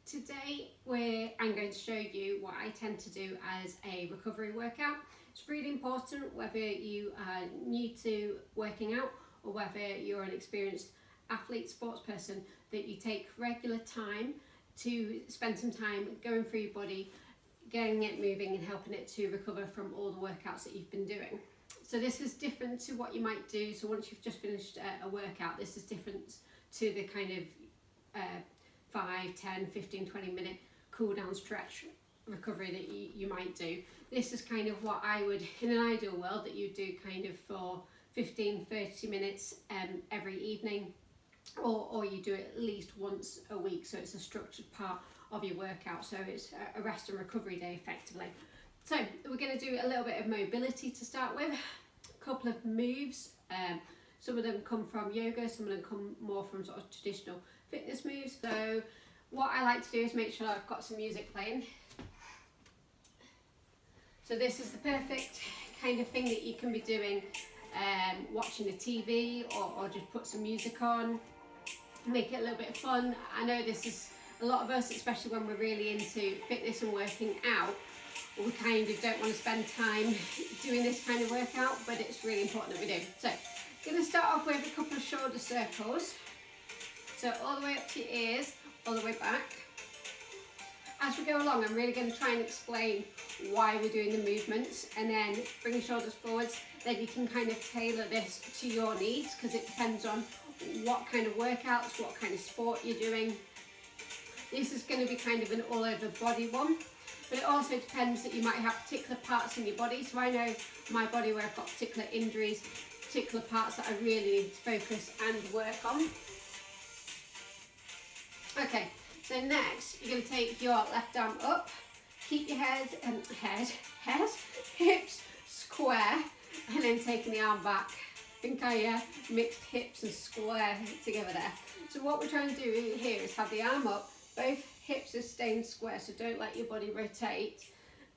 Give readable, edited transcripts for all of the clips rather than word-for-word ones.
Today I'm going to show you what I tend to do as a recovery workout. It's really important whether you are new to working out or whether you're an experienced athlete, sports person, that you take regular time to spend some time going through your body, getting it moving and helping it to recover from all the workouts that you've been doing. So this is different to what you might do. So once you've just finished a workout, this is different to the kind of 5, 10, 15, 20 minute cool down stretch recovery that you might do. This is kind of what I would, in an ideal world, that you do kind of for 15, 30 minutes every evening, or you do it at least once a week, so it's a structured part of your workout, so it's a rest and recovery day effectively. So we're going to do a little bit of mobility to start with, a couple of moves. Some of them come from yoga, some of them come more from sort of traditional fitness moves. So what I like to do is make sure I've got some music playing. So this is the perfect kind of thing that you can be doing, watching the TV or just put some music on, make it a little bit fun. I know this is a lot of us, especially when we're really into fitness and working out, we kind of don't want to spend time doing this kind of workout, but it's really important that we do. So I'm going to start off with a couple of shoulder circles. So all the way up to your ears, all the way back. As we go along, I'm really going to try and explain why we're doing the movements, and then bring your shoulders forwards. Then you can kind of tailor this to your needs, because it depends on what kind of workouts, what kind of sport you're doing. This is going to be kind of an all over body one, but it also depends that you might have particular parts in your body. So I know my body where I've got particular injuries, particular parts that I really need to focus and work on. Okay, so next you're going to take your left arm up, keep your hips square, and then taking the arm back. I think I mixed hips and square together there. So what we're trying to do here is have the arm up, both hips are staying square, so don't let your body rotate.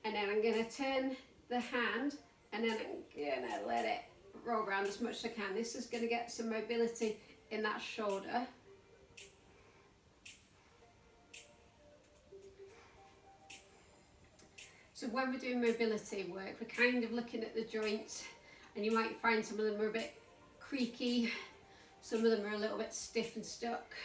And then I'm going to turn the hand, and then I'm going to let it roll around as much as I can. This is going to get some mobility in that shoulder. So when we're doing mobility work, we're kind of looking at the joints, and you might find some of them are a bit creaky, some of them are a little bit stiff and stuck.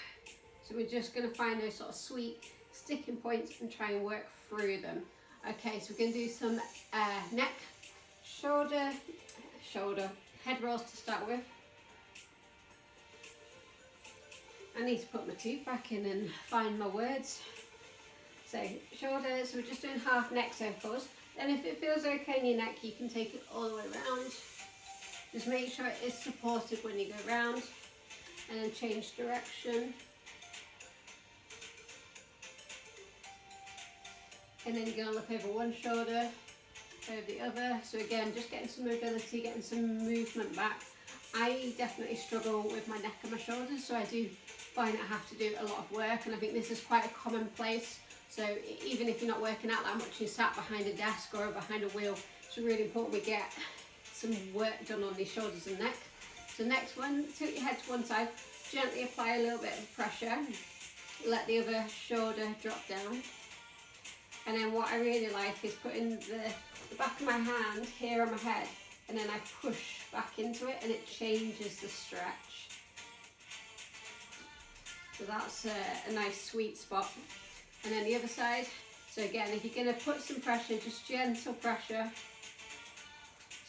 So we're just going to find those sort of sweet sticking points and try and work through them. Okay, so we're going to do some neck, shoulder, head rolls to start with. I need to put my teeth back in and find my words. So shoulders, so we're just doing half neck circles. Then if it feels okay in your neck, you can take it all the way around. Just make sure it is supported when you go round, and then change direction. And then you're going to look over one shoulder, over the other. So again, just getting some mobility, getting some movement back. I definitely struggle with my neck and my shoulders, so I do find I have to do a lot of work, and I think this is quite a common place. So even if you're not working out that much, you sat behind a desk or behind a wheel, it's really important we get some work done on these shoulders and neck. So next one, tilt your head to one side, gently apply a little bit of pressure, let the other shoulder drop down. And then what I really like is putting the back of my hand here on my head, and then I push back into it, and it changes the stretch. So that's a nice sweet spot. And then the other side. So again, if you're going to put some pressure, just gentle pressure.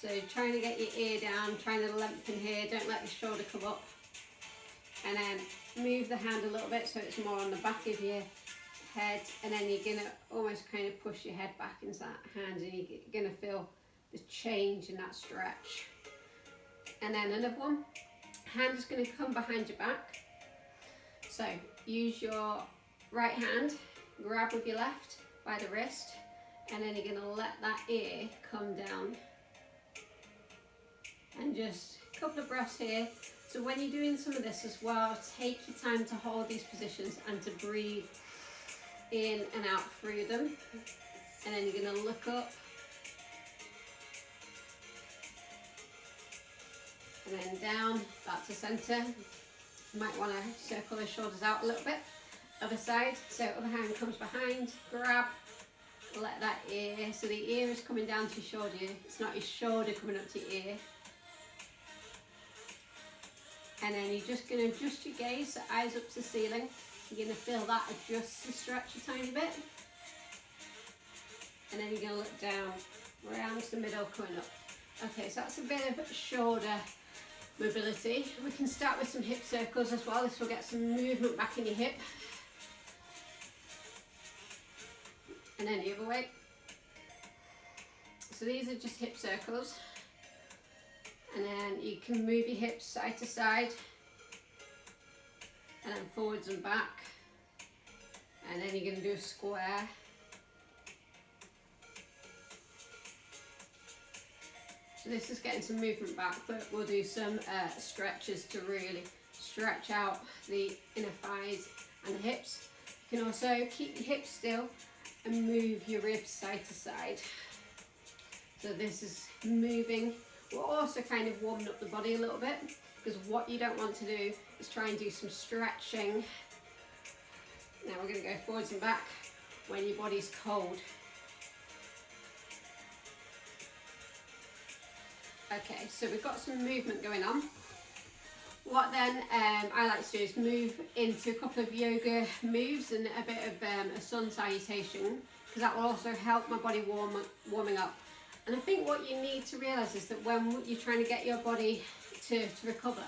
So trying to get your ear down, trying to lengthen here, don't let the shoulder come up. And then move the hand a little bit so it's more on the back of your head, and then you're going to almost kind of push your head back into that hand, and you're going to feel the change in that stretch. And then another one, hand is going to come behind your back. So use your right hand, grab with your left by the wrist, and then you're going to let that ear come down. And just a couple of breaths here. So when you're doing some of this as well, take your time to hold these positions and to breathe in and out through them. And then you're going to look up, and then down, back to centre. You might want to circle those shoulders out a little bit. Other side, so other hand comes behind, grab, let that ear, so the ear is coming down to your shoulder, it's not your shoulder coming up to your ear. And then you're just going to adjust your gaze, so eyes up to the ceiling. You're going to feel that adjust and stretch a tiny bit. And then you're going to look down, round to the middle, coming up. Okay, so that's a bit of shoulder mobility. We can start with some hip circles as well. This will get some movement back in your hip. And then the other way. So these are just hip circles. And then you can move your hips side to side. And then forwards and back. And then you're going to do a square. So this is getting some movement back, but we'll do some stretches to really stretch out the inner thighs and the hips. You can also keep your hips still and move your ribs side to side. So this is moving. We're also kind of warming up the body a little bit, because what you don't want to do is try and do some stretching. Now we're going to go forwards and back when your body's cold. Okay, so we've got some movement going on. What then I like to do is move into a couple of yoga moves and a bit of a sun salutation, because that will also help my body warming up. And I think what you need to realise is that when you're trying to get your body to recover,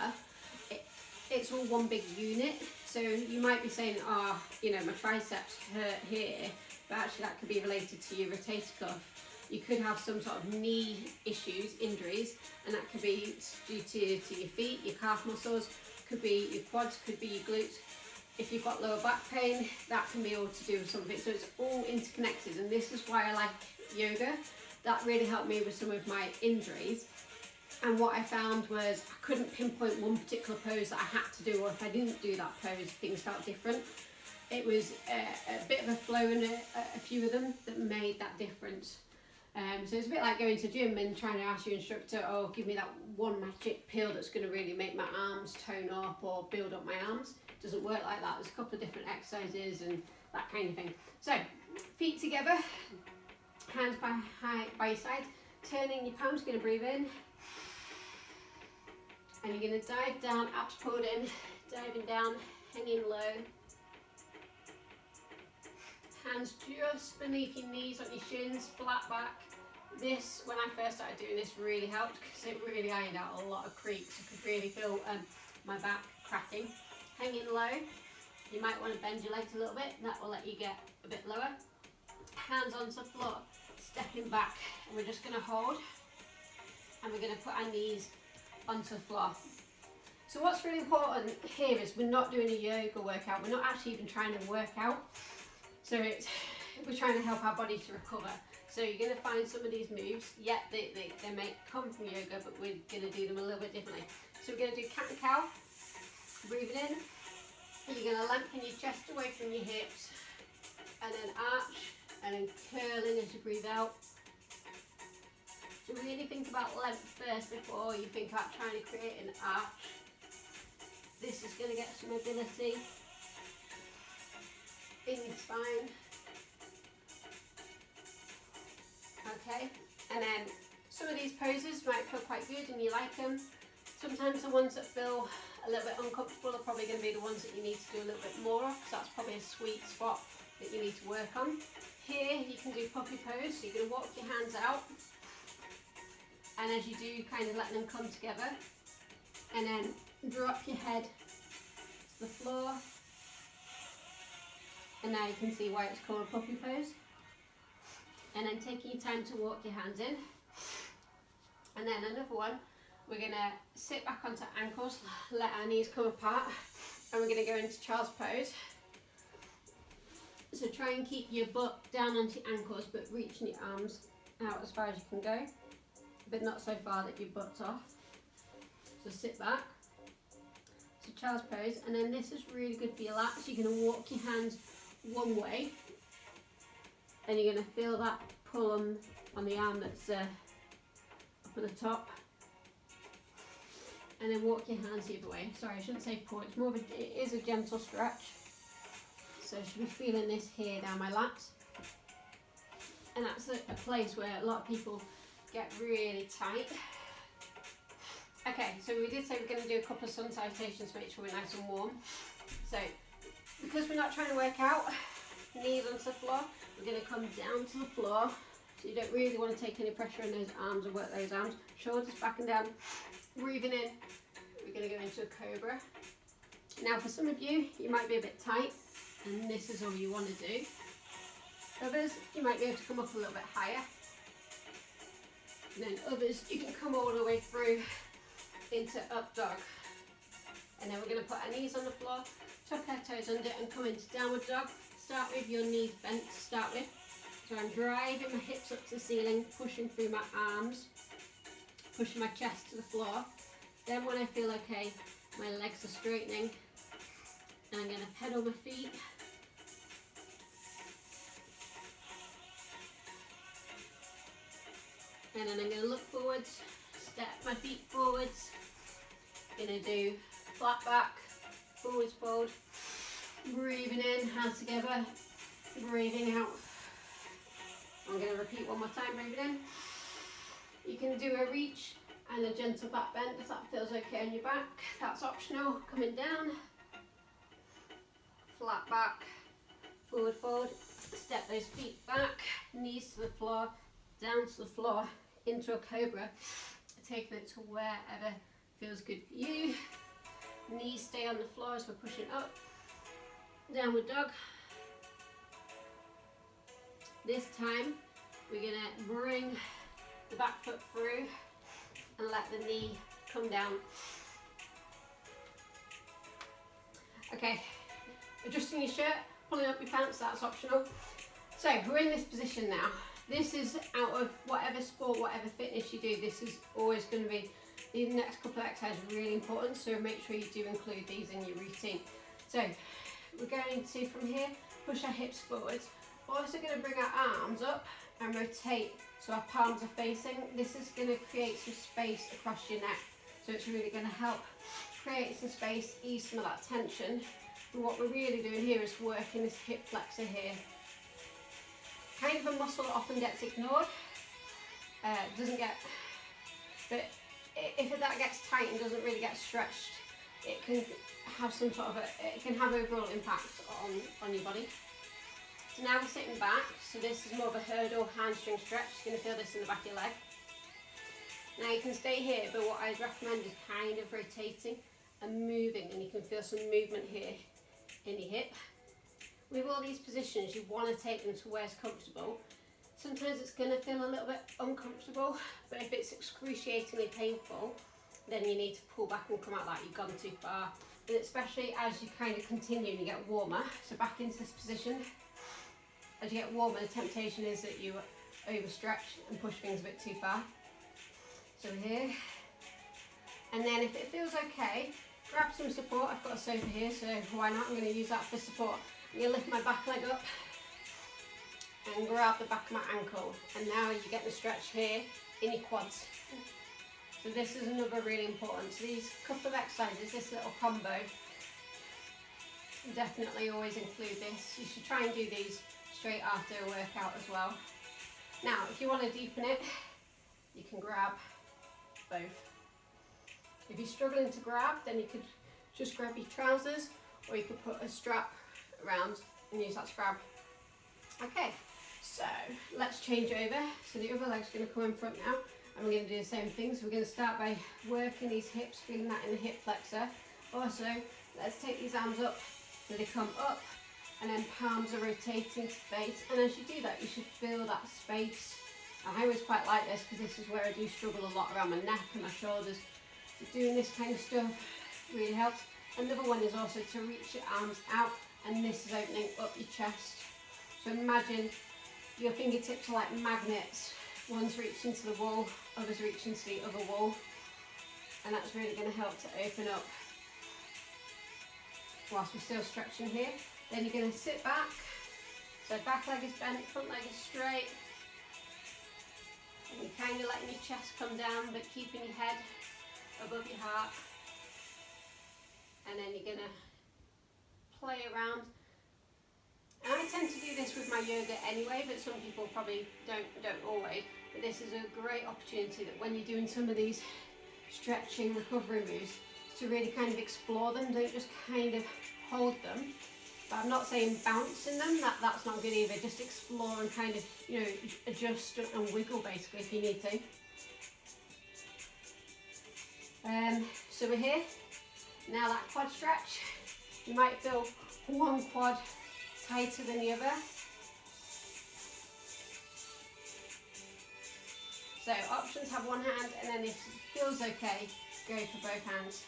it's all one big unit. So you might be saying, oh, you know, my triceps hurt here, but actually that could be related to your rotator cuff. You could have some sort of knee issues, injuries, and that could be due to your feet, your calf muscles, could be your quads, could be your glutes. If you've got lower back pain, that can be all to do with something. So it's all interconnected, and this is why I like yoga. That really helped me with some of my injuries. And what I found was I couldn't pinpoint one particular pose that I had to do, or if I didn't do that pose, things felt different. It was a bit of a flow in a few of them that made that difference. So it's a bit like going to gym and trying to ask your instructor, oh, give me that one magic pill that's going to really make my arms tone up or build up my arms. It doesn't work like that. There's a couple of different exercises and that kind of thing. So feet together, hands by your side, turning your palms, going to breathe in. And you're going to dive down, abs pulled in, diving down, hanging low. Hands just beneath your knees, on your shins, flat back. This, when I first started doing this, really helped because it really ironed out a lot of creaks. I could really feel my back cracking. Hanging low. You might want to bend your legs a little bit. That will let you get a bit lower. Hands onto the floor, stepping back. And we're just going to hold. And we're going to put our knees onto the floor. So what's really important here is we're not doing a yoga workout. We're not actually even trying to work out. So we're trying to help our body to recover. So you're going to find some of these moves, they may come from yoga, but we're going to do them a little bit differently. So we're going to do cat and cow, breathing in. You're going to lengthen your chest away from your hips, and then arch, and then curling as you breathe out. So really think about length first before you think about trying to create an arch. This is going to get some mobility in your spine. Okay, and then some of these poses might feel quite good and you like them. Sometimes the ones that feel a little bit uncomfortable are probably going to be the ones that you need to do a little bit more of, because that's probably a sweet spot that you need to work on. Here you can do puppy pose, so you're going to walk your hands out, and as you do, kind of let them come together, and then drop your head to the floor. And now you can see why it's called a puppy pose. And then taking your time to walk your hands in. And then another one, we're going to sit back onto ankles, let our knees come apart, and we're going to go into child's pose. So try and keep your butt down onto your ankles, but reaching your arms out as far as you can go, but not so far that your butt's off. So sit back. So child's pose, and then this is really good for your lats. You're going to walk your hands one way, and you're going to feel that pull on the arm that's up at the top, and then walk your hands the other way. Sorry, I shouldn't say pull, it's more of it is a gentle stretch. So I should be feeling this here down my lats. And that's a place where a lot of people get really tight. Okay, so we did say we're going to do a couple of sun salutations to make sure we're nice and warm. So, because we're not trying to work out, knees onto the floor, we're going to come down to the floor. So you don't really want to take any pressure on those arms or work those arms. Shoulders back and down. Breathing in, we're going to go into a cobra. Now for some of you, you might be a bit tight, and this is all you want to do. Others, you might be able to come up a little bit higher. And then others, you can come all the way through into up dog. And then we're going to put our knees on the floor, tuck our toes under and come into downward dog. Start with your knees bent to start with. So I'm driving my hips up to the ceiling, pushing through my arms, pushing my chest to the floor. Then when I feel okay, my legs are straightening, and I'm going to pedal my feet. And then I'm going to look forwards, step my feet forwards. Going to do flat back, forwards fold. Breathing in, hands together. Breathing out. I'm going to repeat one more time, breathing in. You can do a reach and a gentle back bend if that feels okay on your back. That's optional. Coming down. Flat back, forward fold. Step those feet back, knees to the floor, down to the floor, into a cobra. Taking it to wherever feels good for you. Knees stay on the floor as we're pushing up. Downward dog. This time we're going to bring the back foot through and let the knee come down. Okay, adjusting your shirt, pulling up your pants, that's optional. So we're in this position now. This is out of whatever sport, whatever fitness you do, this is always going to be, the next couple of exercises are really important, so make sure you do include these in your routine. So we're going to, from here, push our hips forwards. We're also going to bring our arms up and rotate so our palms are facing. This is going to create some space across your neck. So it's really going to help create some space, ease some of that tension. And what we're really doing here is working this hip flexor here. Kind of a muscle that often gets ignored. Doesn't get, but if that gets tight and doesn't really get stretched, it can have some sort of it can have overall impact on your body. So now we're sitting back, so this is more of a hurdle hamstring stretch. You're going to feel this in the back of your leg. Now you can stay here, but what I'd recommend is kind of rotating and moving, and you can feel some movement here in your hip. With all these positions, you want to take them to where it's comfortable. Sometimes it's going to feel a little bit uncomfortable, but if it's excruciatingly painful, then you need to pull back and come out like you've gone too far. And especially as you kind of continue and you get warmer, so back into this position. As you get warmer, the temptation is that you overstretch and push things a bit too far. So here, and then if it feels okay, grab some support. I've got a sofa here, so why not? I'm going to use that for support. I'm going to lift my back leg up and grab the back of my ankle, and now you get the stretch here in your quads. So this is another really important. So these couple of exercises, this little combo, definitely always include this. You should try and do these straight after a workout as well. Now, if you want to deepen it, you can grab both. If you're struggling to grab, then you could just grab your trousers, or you could put a strap around and use that to grab. Okay, so let's change over. So the other leg's going to come in front now, and we're going to do the same thing. So we're going to start by working these hips, feeling that in the hip flexor. Also, let's take these arms up so they come up, and then palms are rotating to face. And as you do that, you should feel that space. I always quite like this because this is where I do struggle a lot around my neck and my shoulders. So doing this kind of stuff really helps. Another one is also to reach your arms out, and this is opening up your chest. So imagine your fingertips are like magnets. One's reaching to the wall, others reaching to the other wall. And that's really going to help to open up whilst we're still stretching here. Then you're going to sit back. So back leg is bent, front leg is straight. And you're kind of letting your chest come down, but keeping your head above your heart. And then you're going to play around this with my yoga anyway, but some people probably don't always. But this is a great opportunity that when you're doing some of these stretching recovery moves, to really kind of explore them. Don't just kind of hold them. But I'm not saying bounce in them, that's not good either. Just explore and kind of, you know, adjust and wiggle basically if you need to. So we're here. Now that quad stretch, you might feel one quad tighter than the other. So options, have one hand, and then if it feels okay, go for both hands.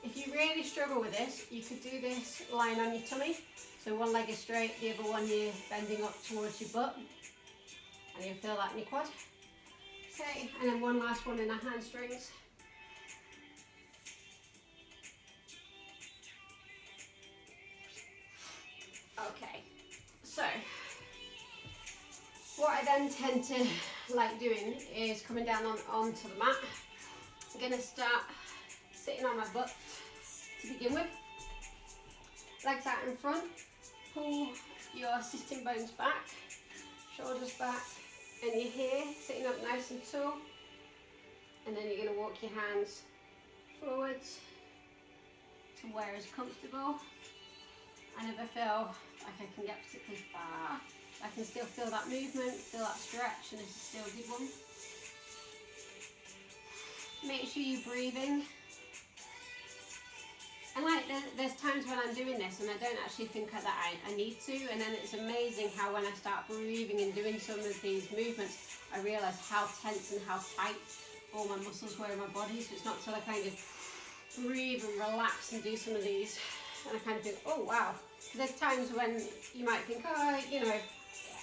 If you really struggle with this, you could do this lying on your tummy. So one leg is straight, the other one you're bending up towards your butt. And you'll feel that in your quad. Okay, and then one last one in our hamstrings. Okay, so what I then tend to like doing is coming down onto the mat. I'm going to start sitting on my butt to begin with. Legs out in front, pull your sitting bones back, shoulders back, and you're here, sitting up nice and tall. And then you're going to walk your hands forwards to where is comfortable. I never feel like I can get particularly far. I can still feel that movement, feel that stretch, and this is still a good one. Make sure you're breathing. And like there's times when I'm doing this and I don't actually think that I need to, and then it's amazing how when I start breathing and doing some of these movements, I realise how tense and how tight all my muscles were in my body. So it's not until I kind of breathe and relax and do some of these and I kind of think, oh wow. Because there's times when you might think, oh, you know,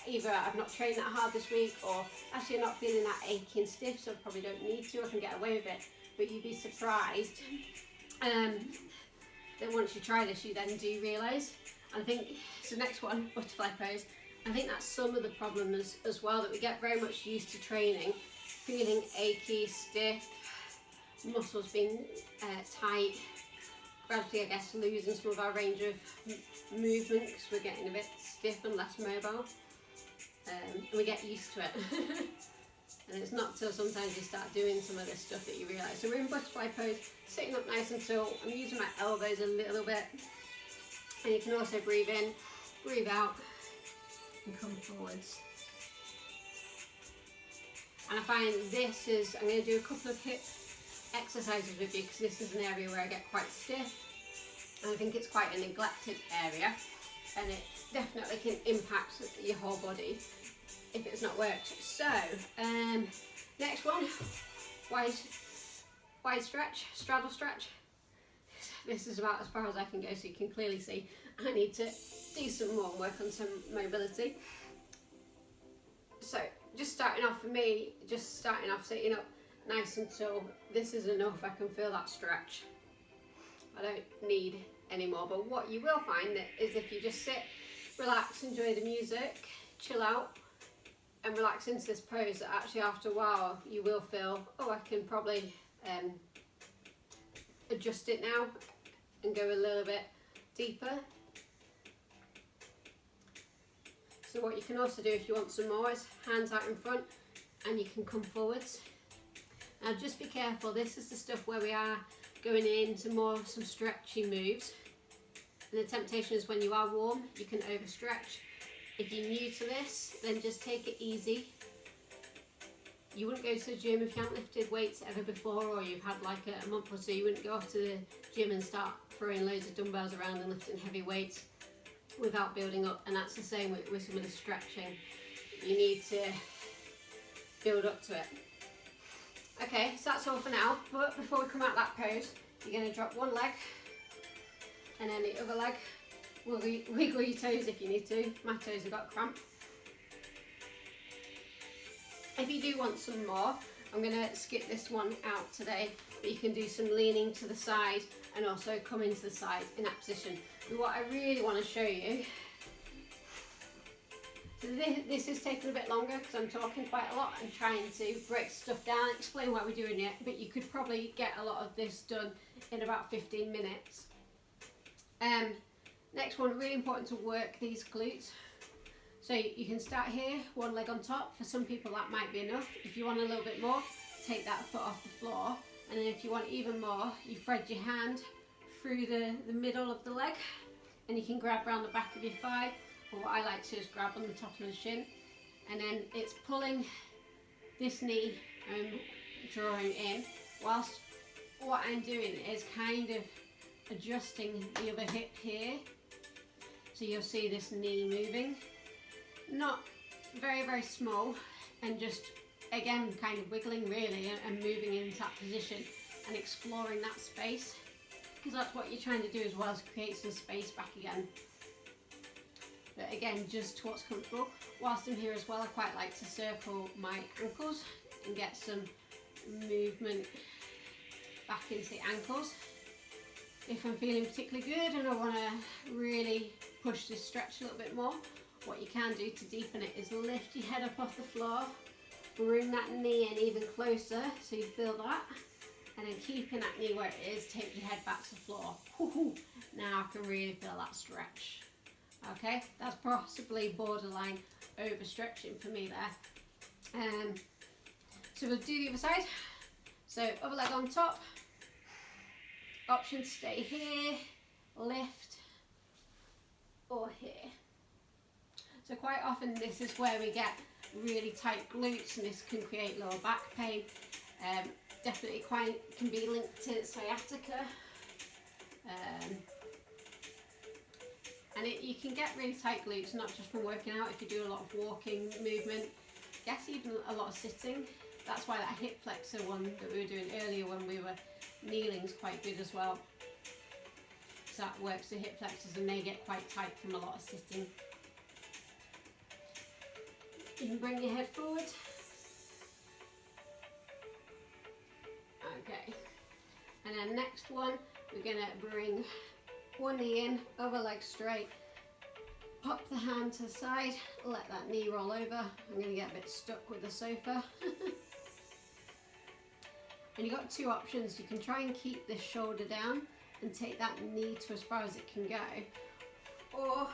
either I've not trained that hard this week, or actually I'm not feeling that achy and stiff, so I probably don't need to, I can get away with it. But you'd be surprised that once you try this, you then do realise. And I think, so next one, butterfly pose, I think that's some of the problem as well, that we get very much used to training, feeling achy, stiff, muscles being tight, gradually I guess losing some of our range of movement because we're getting a bit stiff and less mobile. And we get used to it. And it's not till sometimes you start doing some of this stuff that you realise. So we're in butterfly pose, sitting up nice and tall. I'm using my elbows a little bit. And you can also breathe in, breathe out, and come forwards. And I find this is, I'm going to do a couple of hip exercises with you because this is an area where I get quite stiff. And I think it's quite a neglected area. And it definitely can impact your whole body if it's not worked. So, next one, wide stretch, straddle stretch. This is about as far as I can go, so you can clearly see I need to do some more work on some mobility. So, just starting off for me, just starting off sitting up nice and tall. This is enough, I can feel that stretch. I don't need any more, but what you will find is if you just sit, relax, enjoy the music, chill out, and relax into this pose, that actually after a while you will feel, oh, I can probably adjust it now and go a little bit deeper. So what you can also do if you want some more is hands out in front and you can come forwards. Now just be careful, this is the stuff where we are going into some stretchy moves. And the temptation is when you are warm, you can overstretch. If you're new to this, then just take it easy. You wouldn't go to the gym if you haven't lifted weights ever before, or you've had like a month or so. You wouldn't go off to the gym and start throwing loads of dumbbells around and lifting heavy weights without building up. And that's the same with some of the stretching. You need to build up to it. Okay, so that's all for now. But before we come out that pose, you're going to drop one leg and then the other leg. Wiggle your toes if you need to. My toes have got cramp. If you do want some more, I'm going to skip this one out today, but you can do some leaning to the side and also come into the side in that position. But what I really want to show you, so this is taking a bit longer because I'm talking quite a lot and trying to break stuff down, explain why we're doing it, but you could probably get a lot of this done in about 15 minutes. Next one, really important to work these glutes. So you can start here, one leg on top. For some people that might be enough. If you want a little bit more, take that foot off the floor. And then if you want even more, you thread your hand through the middle of the leg, and you can grab around the back of your thigh, or what I like to do is grab on the top of the shin, and then it's pulling this knee and drawing in, whilst what I'm doing is kind of adjusting the other hip here, so you'll see this knee moving, not very, very small, and just again kind of wiggling really and moving into that position and exploring that space, because that's what you're trying to do as well, is create some space back again. But again, just what's comfortable. Whilst I'm here as well, I quite like to circle my ankles and get some movement back into the ankles. If I'm feeling particularly good and I want to really push this stretch a little bit more, what you can do to deepen it is lift your head up off the floor, bring that knee in even closer so you feel that, and then keeping that knee where it is, take your head back to the floor. Now I can really feel that stretch. Okay, that's possibly borderline overstretching for me there. So we'll do the other side. So other leg on top, option to stay here, lift, or here. So quite often this is where we get really tight glutes, and this can create lower back pain. Definitely can be linked to sciatica. And you can get really tight glutes, not just from working out, if you do a lot of walking movement, I guess even a lot of sitting. That's why that hip flexor one that we were doing earlier when we were kneeling is quite good as well. So that works the hip flexors and they get quite tight from a lot of sitting. You can bring your head forward. Okay. And then next one, we're going to bring one knee in, other leg straight, pop the hand to the side, let that knee roll over. I'm going to get a bit stuck with the sofa. And you've got two options. You can try and keep this shoulder down and take that knee to as far as it can go, or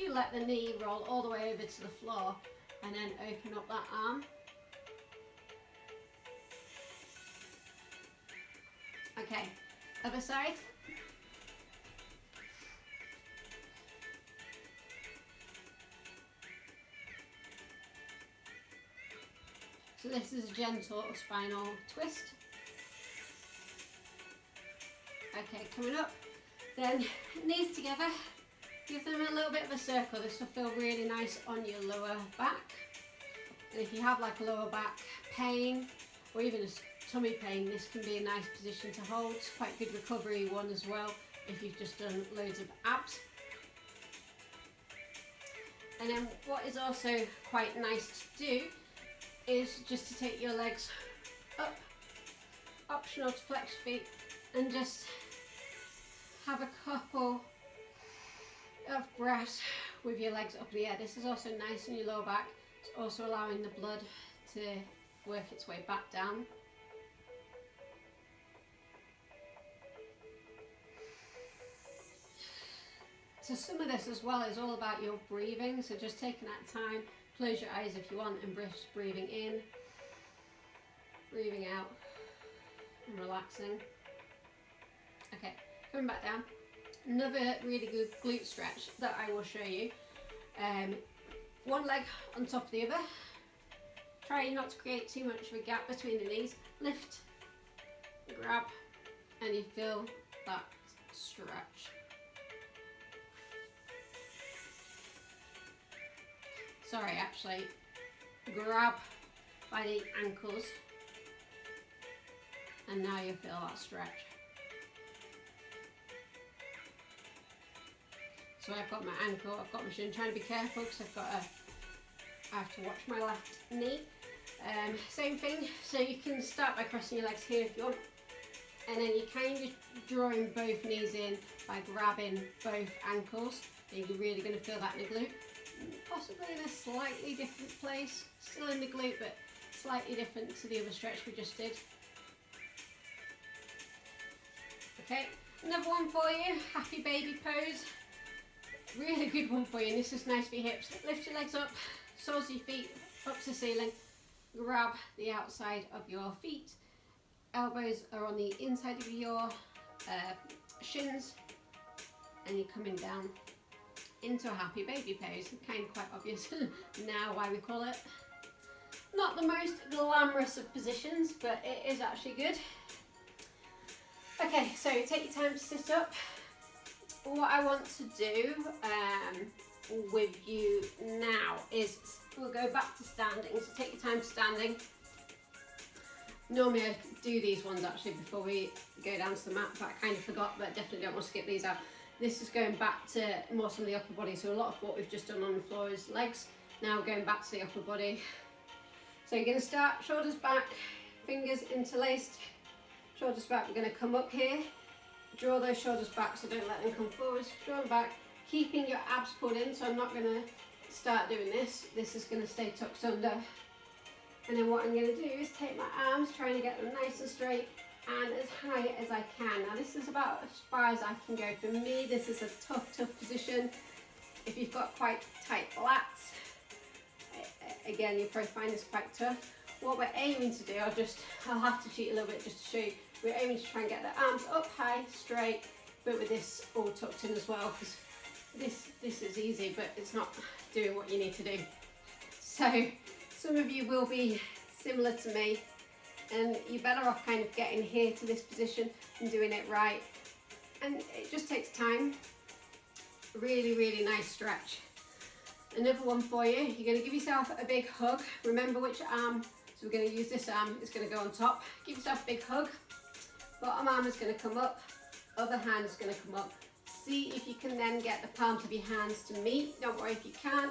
you let the knee roll all the way over to the floor and then open up that arm. Okay, other side. So this is a gentle spinal twist. Okay, coming up, then knees together, give them a little bit of a circle. This will feel really nice on your lower back. And if you have like a lower back pain or even a tummy pain, this can be a nice position to hold. It's quite a good recovery one as well if you've just done loads of abs. And then what is also quite nice to do is just to take your legs up, optional to flex your feet, and just have a couple of breaths with your legs up in the air. This is also nice on your lower back. It's also allowing the blood to work its way back down. So some of this as well is all about your breathing, so just taking that time, close your eyes if you want, and just breathing in, breathing out, and relaxing. Okay, coming back down. Another really good glute stretch that I will show you. One leg on top of the other. Try not to create too much of a gap between the knees. Lift, grab, and you feel that stretch. Sorry, actually, grab by the ankles, and now you feel that stretch. So I've got my ankle, I've got my shin, trying to be careful because I have to watch my left knee. Same thing, so you can start by crossing your legs here if you want, and then you're kind of drawing both knees in by grabbing both ankles, and you're really going to feel that in the glute. Possibly in a slightly different place, still in the glute but slightly different to the other stretch we just did. Okay, another one for you, happy baby pose. Really good one for you, and this is nice for your hips. Lift your legs up, soles your feet up to the ceiling, grab the outside of your feet, elbows are on the inside of your shins, and you're coming down into a happy baby pose. Kind of quite obvious now why we call it. Not the most glamorous of positions, but it is actually good. Okay, so take your time to sit up. What I want to do with you now is we'll go back to standing. So take your time standing. Normally I do these ones actually before we go down to the mat, but I kind of forgot, but definitely don't want to skip these out. This is going back to more some of the upper body. So a lot of what we've just done on the floor is legs. Now we're going back to the upper body. So you're going to start shoulders back, fingers interlaced, shoulders back. We're going to come up here. Draw those shoulders back, so don't let them come forwards. Draw them back, keeping your abs pulled in, so I'm not going to start doing this. This is going to stay tucked under. And then what I'm going to do is take my arms, trying to get them nice and straight and as high as I can. Now this is about as far as I can go. For me, this is a tough position. If you've got quite tight lats, again, you'll probably find this quite tough. What we're aiming to do, I'll have to cheat a little bit just to show you. We're aiming to try and get the arms up high, straight, but with this all tucked in as well, because this is easy, but it's not doing what you need to do. So some of you will be similar to me, and you're better off kind of getting here to this position and doing it right. And it just takes time. Really, really nice stretch. Another one for you, you're going to give yourself a big hug. Remember which arm, so we're going to use this arm, it's going to go on top. Give yourself a big hug. Bottom arm is going to come up, other hand is going to come up. See if you can then get the palms of your hands to meet. Don't worry if you can't.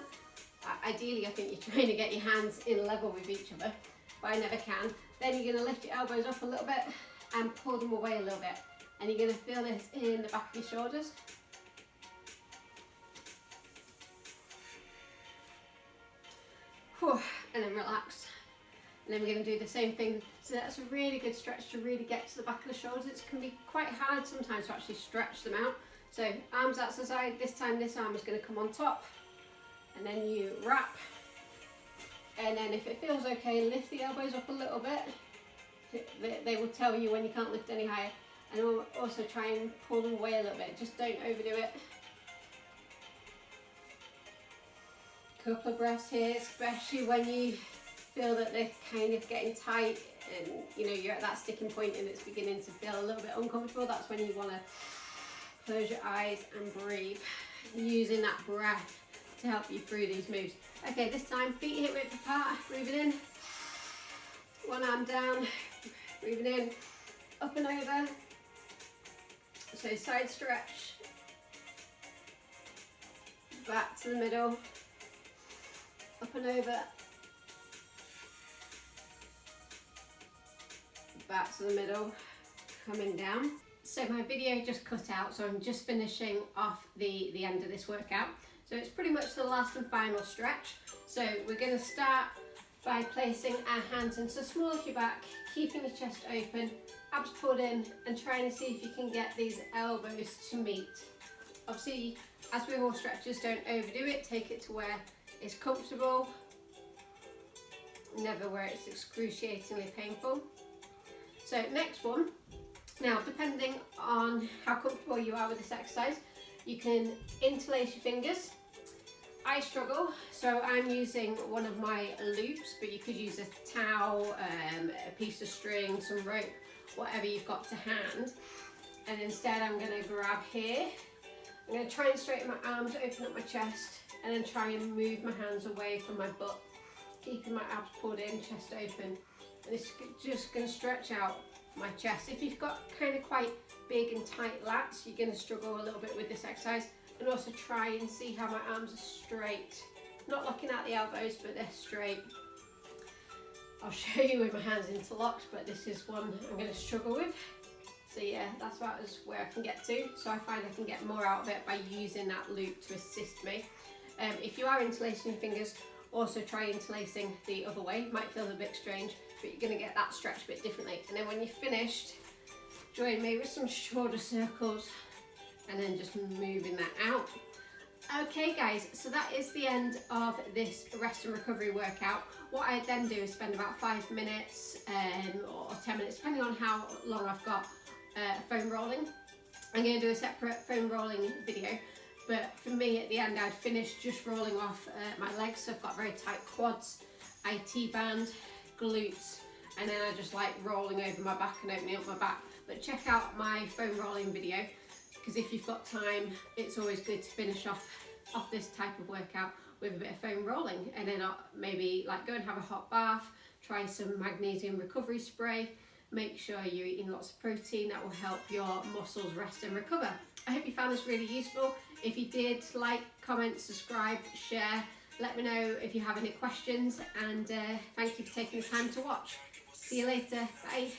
Ideally, I think you're trying to get your hands in level with each other, but I never can. Then you're going to lift your elbows up a little bit and pull them away a little bit. And you're going to feel this in the back of your shoulders. Whew, and then relax. And then we're going to do the same thing. So that's a really good stretch to really get to the back of the shoulders. It can be quite hard sometimes to actually stretch them out. So arms out to the side. This time this arm is going to come on top. And then you wrap. And then if it feels okay, lift the elbows up a little bit. They will tell you when you can't lift any higher. And also try and pull them away a little bit. Just don't overdo it. Couple of breaths here, especially when you feel that they're kind of getting tight and you're at that sticking point and it's beginning to feel a little bit uncomfortable. That's when you want to close your eyes and breathe, using that breath to help you through these moves. Okay, this time feet hip width apart, breathing in, one arm down, breathing in, up and over, so side stretch, back to the middle, up and over, back to the middle, coming down. So my video just cut out, so I'm just finishing off the end of this workout. So it's pretty much the last and final stretch. So we're going to start by placing our hands into the small of your back, keeping your chest open, abs pulled in, and trying to see if you can get these elbows to meet. Obviously, as with all stretches, don't overdo it. Take it to where it's comfortable, never where it's excruciatingly painful. So next one, now depending on how comfortable you are with this exercise, you can interlace your fingers. I struggle, so I'm using one of my loops, but you could use a towel, a piece of string, some rope, whatever you've got to hand. And instead I'm going to grab here. I'm going to try and straighten my arms, open up my chest, and then try and move my hands away from my butt, keeping my abs pulled in, chest open. And it's just going to stretch out my chest. If you've got kind of quite big and tight lats, you're going to struggle a little bit with this exercise. And also try and see how my arms are straight. Not looking at the elbows, but they're straight. I'll show you with my hands interlocked, but this is one I'm going to struggle with. So yeah, that's about as where I can get to. So I find I can get more out of it by using that loop to assist me. If you are interlacing your fingers, also try interlacing the other way. It might feel a bit strange, but you're going to get that stretch a bit differently. And then when you're finished, join me with some shoulder circles and then just moving that out. Okay guys, so that is the end of this rest and recovery workout. What I then do is spend about 5 minutes or 10 minutes, depending on how long I've got foam rolling. I'm going to do a separate foam rolling video, but for me at the end I'd finish just rolling off my legs. So I've got very tight quads, IT band, glutes, and then I just like rolling over my back and opening up my back. But check out my foam rolling video, because if you've got time, it's always good to finish off this type of workout with a bit of foam rolling, and then I'll maybe like go and have a hot bath, try some magnesium recovery spray. Make sure you're eating lots of protein. That will help your muscles rest and recover. I hope you found this really useful. If you did, like, comment, subscribe, share. Let me know if you have any questions, and thank you for taking the time to watch. See you later. Bye.